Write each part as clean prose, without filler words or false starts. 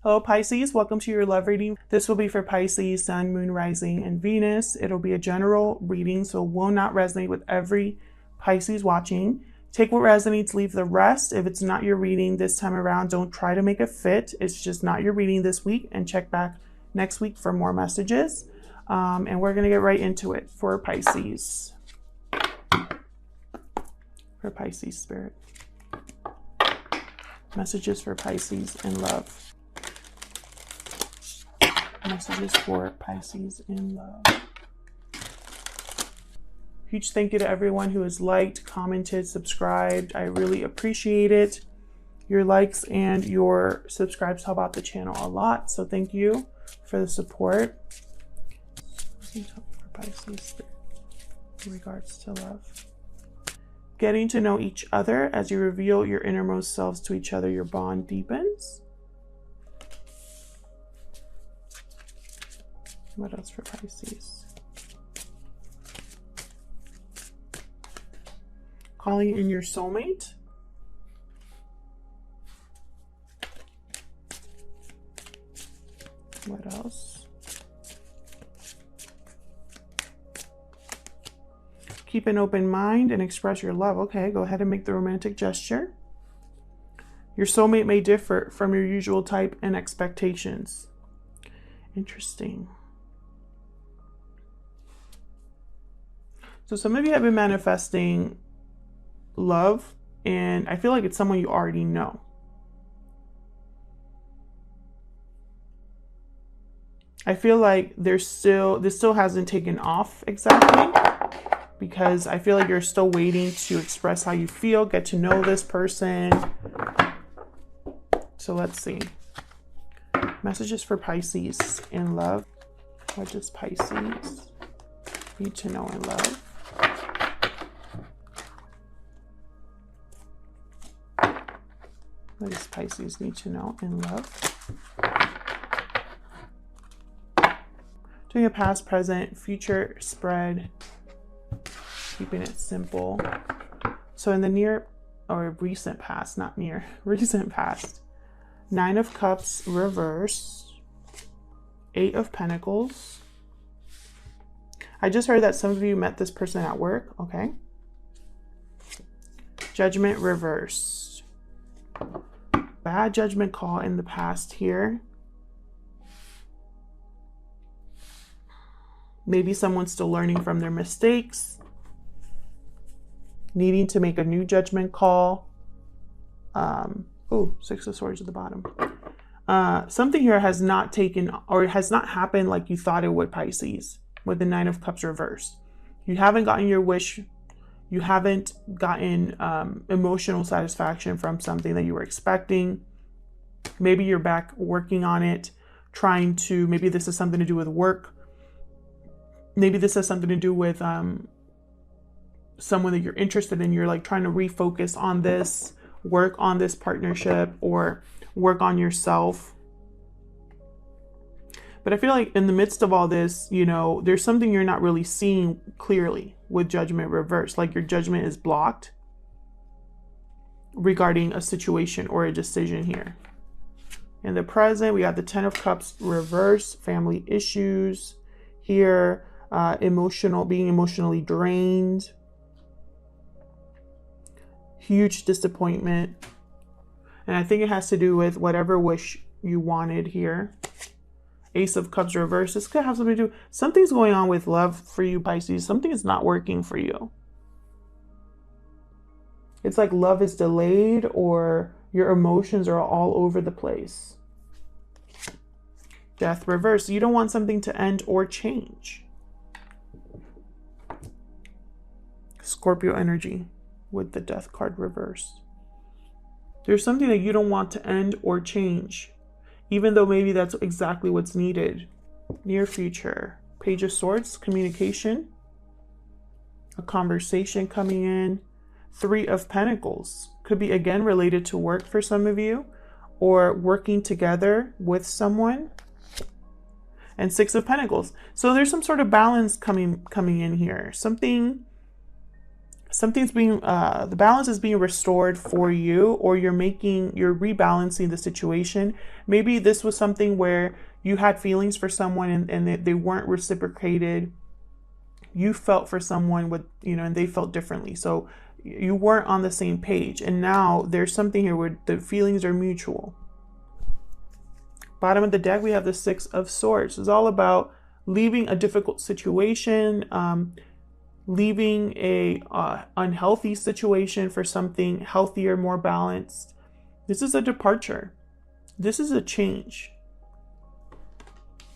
Hello Pisces, welcome to your love reading. This will be for Pisces, Sun, Moon, Rising, and Venus. It'll be a general reading, so it will not resonate with every Pisces watching. Take what resonates, leave the rest. If it's not your reading this time around, don't try to make it fit. It's just not your reading this week, and check back next week for more messages. And we're going to get right into it for Pisces. For Pisces spirit. Messages for Pisces in love. Messages for Pisces in love. Huge thank you to everyone who has liked, commented, subscribed. I really appreciate it. Your likes and your subscribes help out the channel a lot. So thank you for the support. For Pisces in regards to love. Getting to know each other. As you reveal your innermost selves to each other, your bond deepens. What else for Pisces? Calling in your soulmate. What else? Keep an open mind and express your love. Okay, go ahead and make the romantic gesture. Your soulmate may differ from your usual type and expectations. Interesting. So some of you have been manifesting love, and I feel like it's someone you already know. I feel like this still hasn't taken off exactly, because I feel like you're still waiting to express how you feel, get to know this person. So let's see. Messages for Pisces in love. What does Pisces need to know in love? What does Pisces need to know in love? Doing a past, present, future spread. Keeping it simple. So in the near or recent past, not near, recent past. 9 of Cups reverse. 8 of Pentacles. I just heard that some of you met this person at work. Okay. Judgment reverse. Bad judgment call in the past here. Maybe someone's still learning from their mistakes. Needing to make a new judgment call. Oh, 6 of Swords at the bottom. Something here has not taken, or has not happened like you thought it would, Pisces, with the 9 of Cups reverse. You haven't gotten your wish. You haven't gotten emotional satisfaction from something that you were expecting. Maybe you're back working on it, trying to, maybe this is something to do with work. Maybe this has something to do with someone that you're interested in. You're like trying to refocus on this, work on this partnership, or work on yourself. But I feel like in the midst of all this, you know, there's something you're not really seeing clearly with judgment reverse. Like your judgment is blocked regarding a situation or a decision here. In the present, we got the 10 of Cups reverse, family issues here, being emotionally drained, huge disappointment. And I think it has to do with whatever wish you wanted here. Ace of Cups reverse. This could have something to do. Something's going on with love for you, Pisces. Something is not working for you. It's like love is delayed, or your emotions are all over the place. Death reverse. You don't want something to end or change. Scorpio energy with the Death card reverse. There's something that you don't want to end or change, even though maybe that's exactly what's needed. Near future. Page of Swords, communication. A conversation coming in. 3 of Pentacles. Could be again related to work for some of you, or working together with someone. And 6 of Pentacles. So there's some sort of balance coming in here. Something Something's being, the balance is being restored for you, or you're rebalancing the situation. Maybe this was something where you had feelings for someone and they weren't reciprocated. You felt for someone with, and they felt differently. So you weren't on the same page. And now there's something here where the feelings are mutual. Bottom of the deck, we have the Six of Swords. It's all about leaving a difficult situation, leaving a unhealthy situation for something healthier, more balanced. This is a departure. This is a change.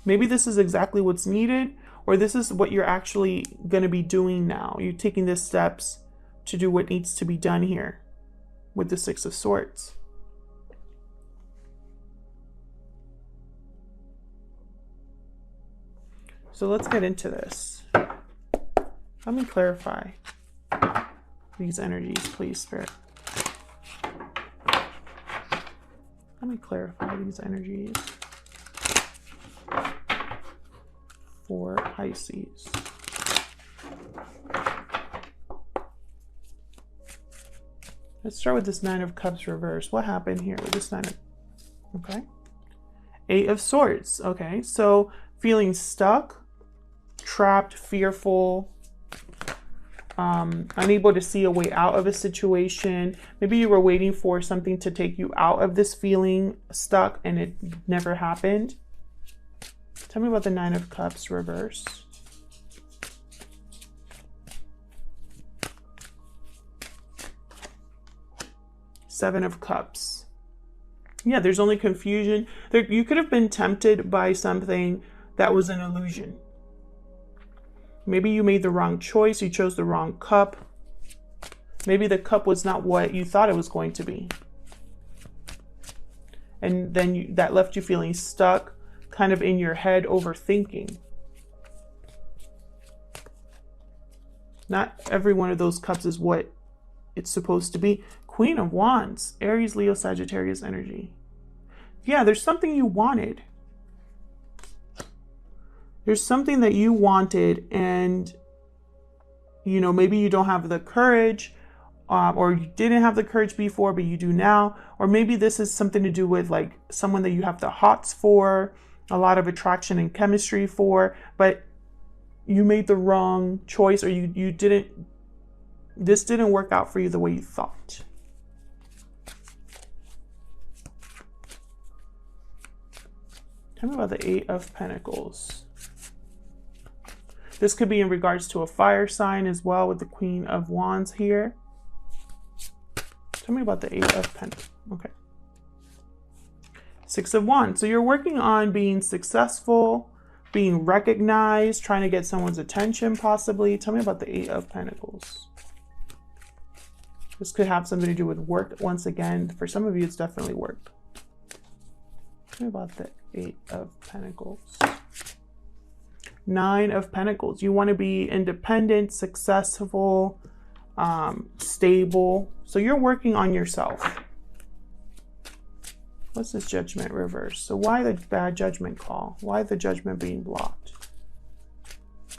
Maybe this is exactly what's needed, or this is what you're actually going to be doing now. You're taking the steps to do what needs to be done here with the Six of Swords. So let's get into this. Let me clarify these energies, please, Spirit. Let me clarify these energies for Pisces. Let's start with this Nine of Cups reverse. What happened here with this Nine of... Okay. Eight of Swords. Okay, so feeling stuck, trapped, fearful, unable to see a way out of a situation. Maybe you were waiting for something to take you out of this feeling stuck and it never happened. Tell me about the Nine of Cups reverse. Seven of Cups. Yeah, there's only confusion. You could have been tempted by something that was an illusion. Maybe you made the wrong choice. You chose the wrong cup. Maybe the cup was not what you thought it was going to be. And then that left you feeling stuck, kind of in your head, overthinking. Not every one of those cups is what it's supposed to be. Queen of Wands, Aries, Leo, Sagittarius energy. Yeah, there's something you wanted. There's something that you wanted, and maybe you don't have the courage, or you didn't have the courage before, but you do now. Or maybe this is something to do with like someone that you have the hots for, a lot of attraction and chemistry for, but you made the wrong choice, or this didn't work out for you the way you thought. Tell me about the Eight of Pentacles. This could be in regards to a fire sign as well, with the Queen of Wands here. Tell me about the Eight of Pentacles. Okay. Six of Wands. So you're working on being successful, being recognized, trying to get someone's attention possibly. Tell me about the Eight of Pentacles. This could have something to do with work. Once again, for some of you, it's definitely work. Tell me about the Eight of Pentacles. Nine of Pentacles. You want to be independent, successful, stable. So you're working on yourself. What's this Judgment reverse? So why the bad judgment call? Why the judgment being blocked?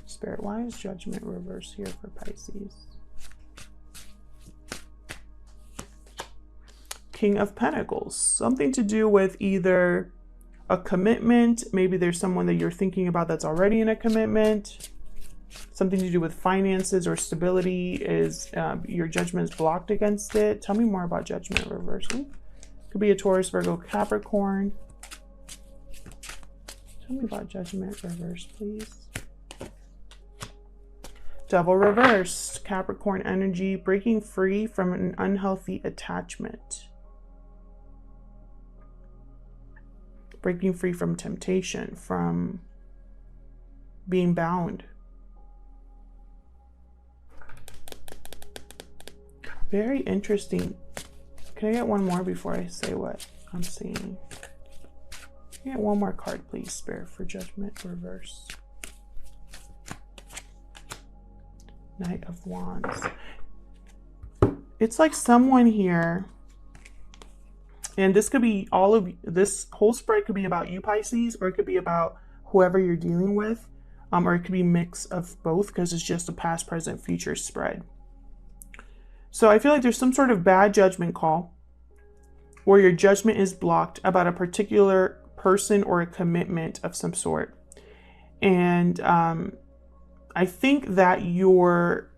Spirit, why is Judgment reverse here for Pisces? King of Pentacles. Something to do with either a commitment. Maybe there's someone that you're thinking about that's already in a commitment. Something to do with finances or stability. Is your judgment's blocked against it? Tell me more about Judgment reverse. Could be a Taurus, Virgo, Capricorn. Tell me about Judgment reverse, please. Devil reversed. Capricorn energy, breaking free from an unhealthy attachment. Breaking free from temptation, from being bound. Very interesting. Can I get one more before I say what I'm seeing? Can I get one more card, please, Spirit, for Judgment reverse? Knight of Wands. It's like someone here, and this could be all of this whole spread could be about you, Pisces, or it could be about whoever you're dealing with, or it could be a mix of both because it's just a past, present, future spread. So I feel like there's some sort of bad judgment call where your judgment is blocked about a particular person or a commitment of some sort. And I think that your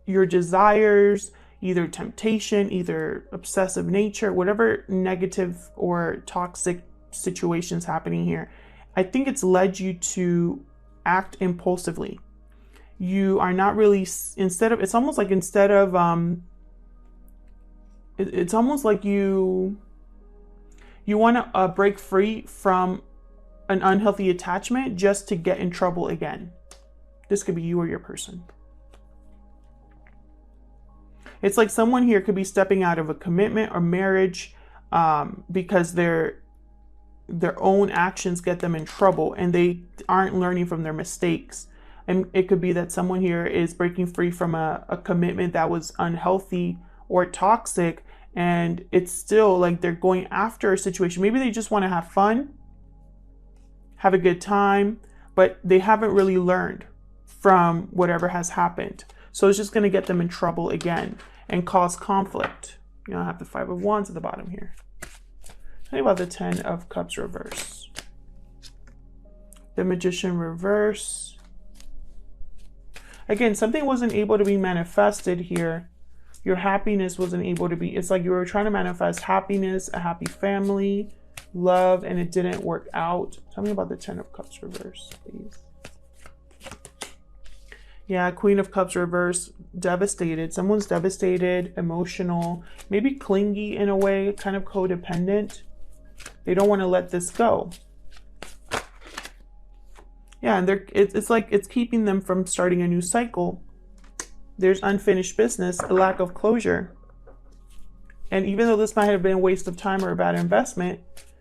desires, either temptation, either obsessive nature, whatever negative or toxic situations happening here, I think it's led you to act impulsively. You are not really, it's almost like you want to break free from an unhealthy attachment just to get in trouble again. This could be you or your person. It's like someone here could be stepping out of a commitment or marriage because their own actions get them in trouble and they aren't learning from their mistakes. And it could be that someone here is breaking free from a commitment that was unhealthy or toxic, and it's still like they're going after a situation. Maybe they just want to have fun, have a good time, but they haven't really learned from whatever has happened. So it's just going to get them in trouble again and cause conflict. You know, I have the 5 of Wands at the bottom here. Tell me about the 10 of Cups reverse. The Magician reverse. Again, something wasn't able to be manifested here. Your happiness wasn't able to be, it's like you were trying to manifest happiness, a happy family, love, and it didn't work out. Tell me about the 10 of Cups reverse, please. Yeah, Queen of Cups reverse, devastated. Someone's devastated, emotional, maybe clingy in a way, kind of codependent. They don't want to let this go. Yeah, and it's like it's keeping them from starting a new cycle. There's unfinished business, a lack of closure. And even though this might have been a waste of time or a bad investment,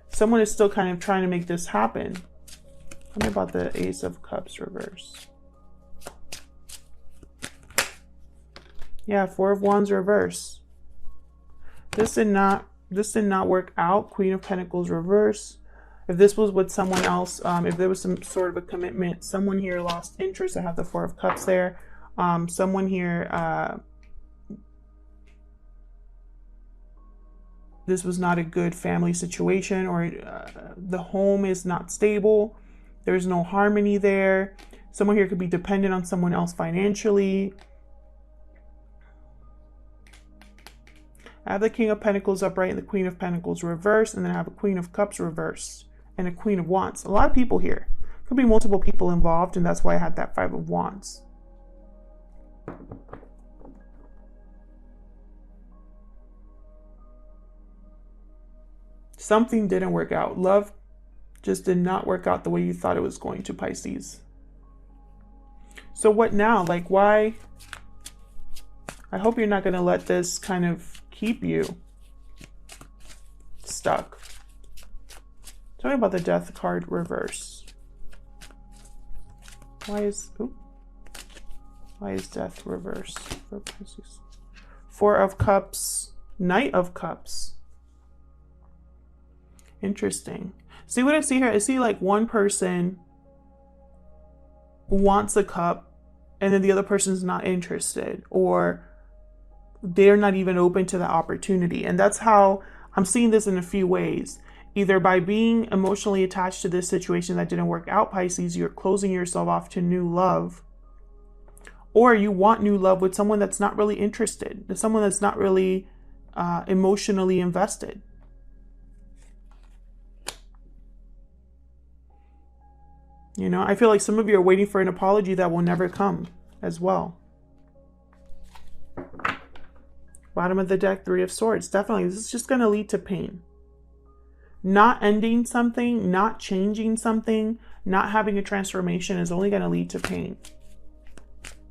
someone is still kind of trying to make this happen. Tell me about the Ace of Cups reverse. Yeah, 4 of Wands reverse. This did not work out. Queen of Pentacles reverse. If this was with someone else, if there was some sort of a commitment, someone here lost interest. I have the 4 of Cups there. Someone here, this was not a good family situation, or the home is not stable. There's no harmony there. Someone here could be dependent on someone else financially. I have the King of Pentacles upright and the Queen of Pentacles reverse, and then I have a Queen of Cups reverse and a Queen of Wands. A lot of people here. Could be multiple people involved, and that's why I had that 5 of Wands. Something didn't work out. Love just did not work out the way you thought it was going to, Pisces. So what now? Like, why? I hope you're not going to let this kind of keep you stuck. Tell me about the Death card reverse. Why is Death reverse for Pisces? 4 of Cups, Knight of Cups. Interesting. See what I see here? I see like one person wants a cup and then the other person's not interested, or they're not even open to the opportunity. And that's how I'm seeing this in a few ways. Either by being emotionally attached to this situation that didn't work out, Pisces, you're closing yourself off to new love. Or you want new love with someone that's not really interested, someone that's not really emotionally invested. You know, I feel like some of you are waiting for an apology that will never come as well. Bottom of the deck, 3 of Swords. Definitely, this is just going to lead to pain. Not ending something, not changing something, not having a transformation is only going to lead to pain.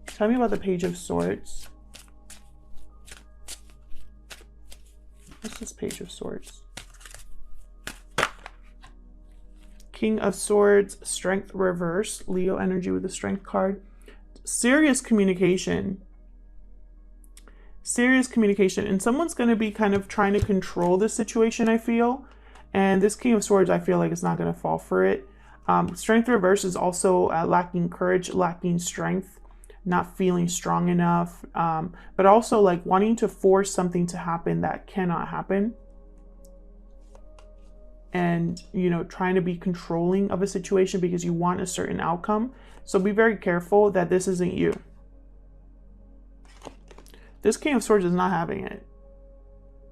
Tell me about the Page of Swords. What's this Page of Swords? King of Swords, Strength reverse. Leo energy with the Strength card. Serious communication. Serious communication. And someone's going to be kind of trying to control the situation, I feel. And this King of Swords, I feel like it's not going to fall for it. Strength reverse is also lacking courage, lacking strength, not feeling strong enough, but also like wanting to force something to happen that cannot happen. And, you know, trying to be controlling of a situation because you want a certain outcome. So be very careful that this isn't you. This King of Swords is not having it.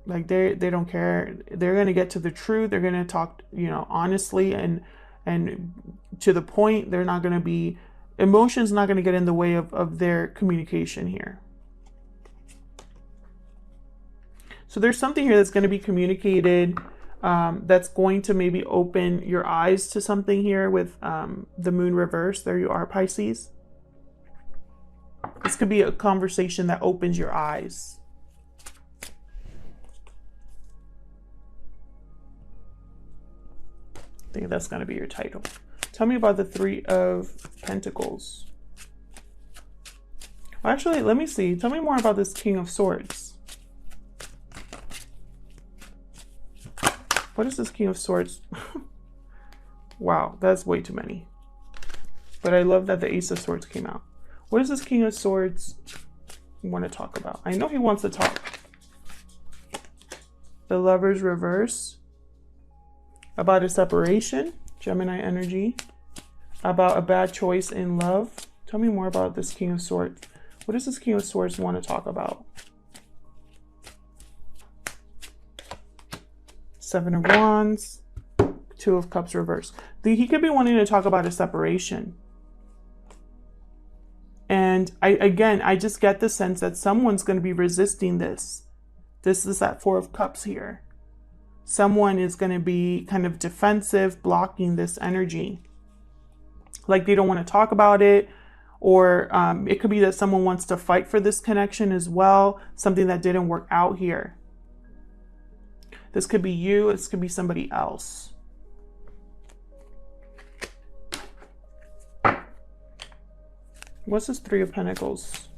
Like they don't care. They're going to get to the truth. They're going to talk, you know, honestly and to the point. They're not going to be, emotion's not going to get in the way of their communication here. So there's something here that's going to be communicated, that's going to maybe open your eyes to something here with the moon reverse. There you are, Pisces. This could be a conversation that opens your eyes. I think that's going to be your title. Tell me about the Three of Pentacles. Well, actually, let me see. Tell me more about this King of Swords. What is this King of Swords? Wow, that's way too many. But I love that the Ace of Swords came out. What does this King of Swords want to talk about? I know he wants to talk. The Lover's reverse. About a separation. Gemini energy. About a bad choice in love. Tell me more about this King of Swords. What does this King of Swords want to talk about? Seven of Wands. Two of Cups reverse. He could be wanting to talk about a separation. And I just get the sense that someone's going to be resisting this. This is that Four of Cups here. Someone is going to be kind of defensive, blocking this energy. Like they don't want to talk about it. Or it could be that someone wants to fight for this connection as well. Something that didn't work out here. This could be you. This could be somebody else. What's this Three of Pentacles?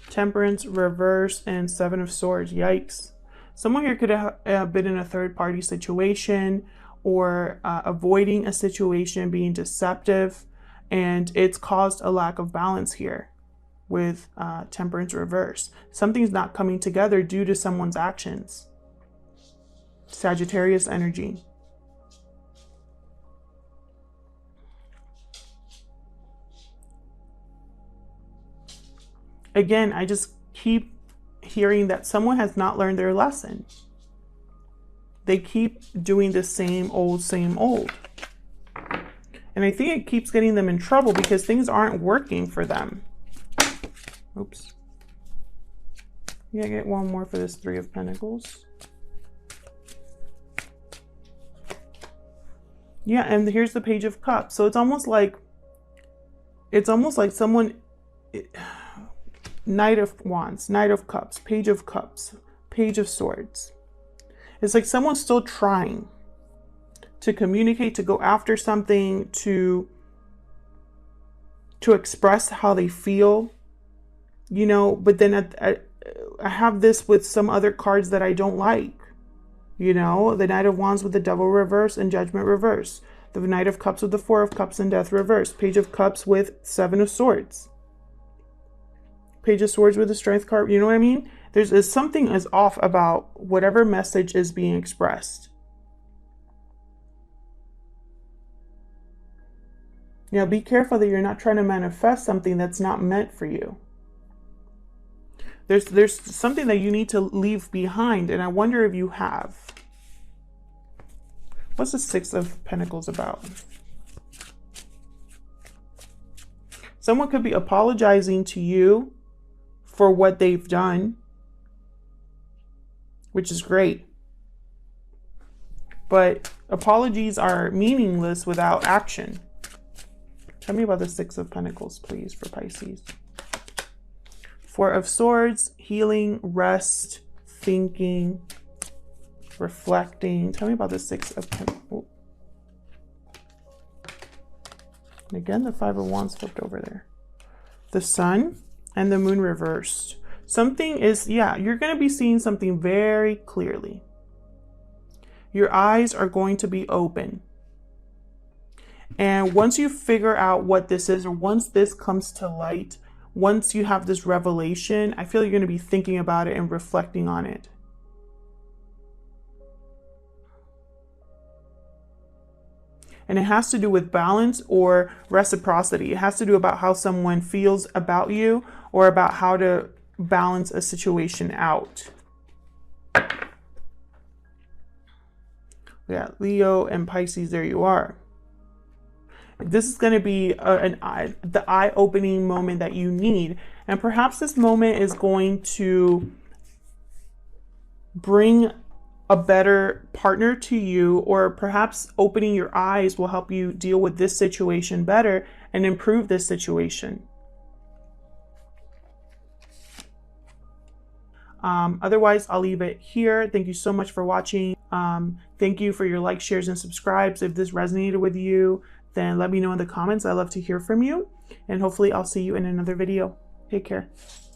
Temperance reverse and Seven of Swords. Yikes. Someone here could have been in a third-party situation or avoiding a situation, being deceptive, and it's caused a lack of balance here with Temperance reverse. Something's not coming together due to someone's actions. Sagittarius energy. Again, I just keep hearing that someone has not learned their lesson. They keep doing the same old, same old. And I think it keeps getting them in trouble because things aren't working for them. Oops. Yeah, get one more for this Three of Pentacles. Yeah, and here's the Page of Cups. So it's almost like someone, Knight of Wands, Knight of Cups, Page of Cups, Page of Swords. It's like someone's still trying to communicate, to go after something, to express how they feel, you know, but then I have this with some other cards that I don't like. You know, the Knight of Wands with the Devil reverse and Judgment reverse. The Knight of Cups with the Four of Cups and Death reverse. Page of Cups with Seven of Swords. Page of Swords with the Strength card. You know what I mean? There's something is off about whatever message is being expressed. You know, be careful that you're not trying to manifest something that's not meant for you. There's something that you need to leave behind, and I wonder if you have. What's the Six of Pentacles about? Someone could be apologizing to you for what they've done, which is great. But apologies are meaningless without action. Tell me about the Six of Pentacles, please, for Pisces. Four of Swords, healing, rest, thinking, reflecting. Tell me about the Six of Pentacles. And again, the Five of Wands flipped over there. The Sun and the Moon reversed. Something is, yeah, you're going to be seeing something very clearly. your eyes are going to be open. And once you figure out what this is, or once this comes to light, once you have this revelation, I feel you're going to be thinking about it and reflecting on it. And it has to do with balance or reciprocity. It has to do about how someone feels about you or about how to balance a situation out. Yeah, Leo and Pisces, there you are. This is going to be the eye-opening moment that you need. And perhaps this moment is going to bring a better partner to you, or perhaps opening your eyes will help you deal with this situation better and improve this situation. Otherwise, I'll leave it here. Thank you so much for watching. Thank you for your likes, shares, and subscribes. If this resonated with you, then let me know in the comments. I love to hear from you. And hopefully I'll see you in another video. Take care.